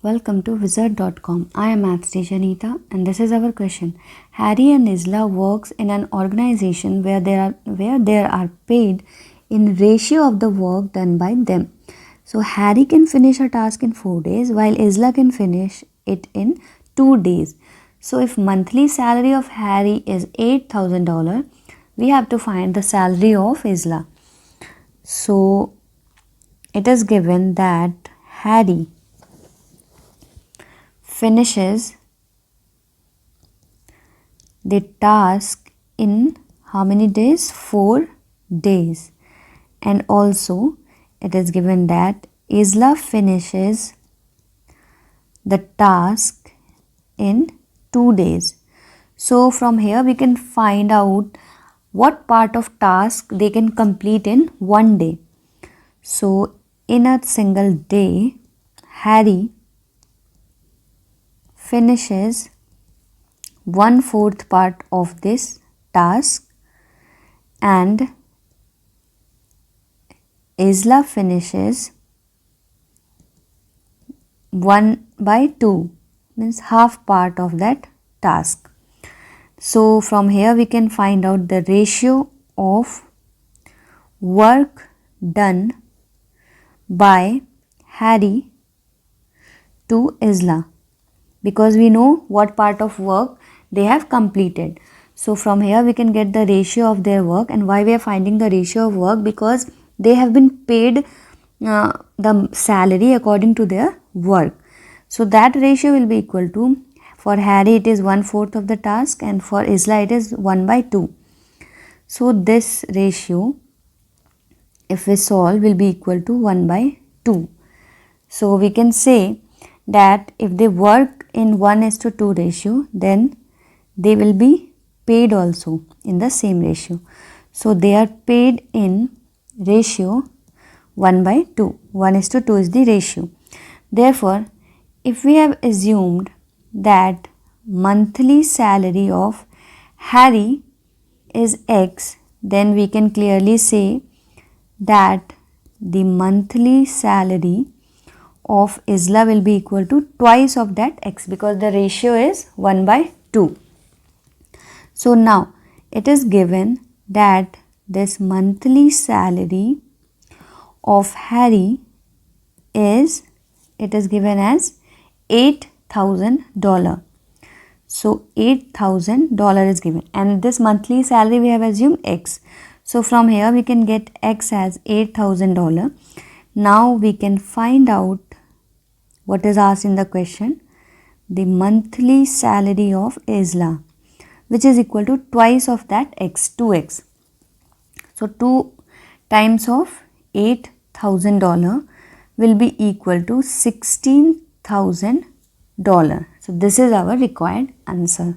Welcome to Wizard.com. I am Maths teacher Neeta and this is our question. Harry and Isla works in an organization where they are paid in ratio of the work done by them. So Harry can finish a task in 4 days while Isla can finish it in 2 days. So if monthly salary of Harry is $8,000, we have to find the salary of Isla. So it is given that Harry finishes the task in how many days? 4 days. And also it is given that Isla finishes the task in 2 days. So from here we can find out what part of task they can complete in 1 day. So in a single day, Harry finishes 1/4 part of this task and Isla finishes 1/2, means half part of that task. So from here we can find out the ratio of work done by Harry to Isla, because we know what part of work they have completed. So from here we can get the ratio of their work. And why we are finding the ratio of work? Because they have been paid the salary according to their work. So that ratio will be equal to, for Harry it is 1/4 of the task and for Isla it is 1/2. So this ratio, if we solve, will be equal to 1/2. So we can say that if they work in 1:2 ratio, then they will be paid also in the same ratio. So they are paid in ratio 1/2. 1:2 is the ratio. Therefore, if we have assumed that monthly salary of Harry is X, then we can clearly say that the monthly salary of Isla will be equal to twice of that X, because the ratio is 1/2. So now it is given that this monthly salary of Harry is, it is given as $8,000. So $8,000 is given, and this monthly salary we have assumed X. So from here we can get X as $8,000. Now we can find out what is asked in the question, the monthly salary of Isla, which is equal to twice of that X, 2X. So 2 times of $8,000 will be equal to $16,000. So this is our required answer.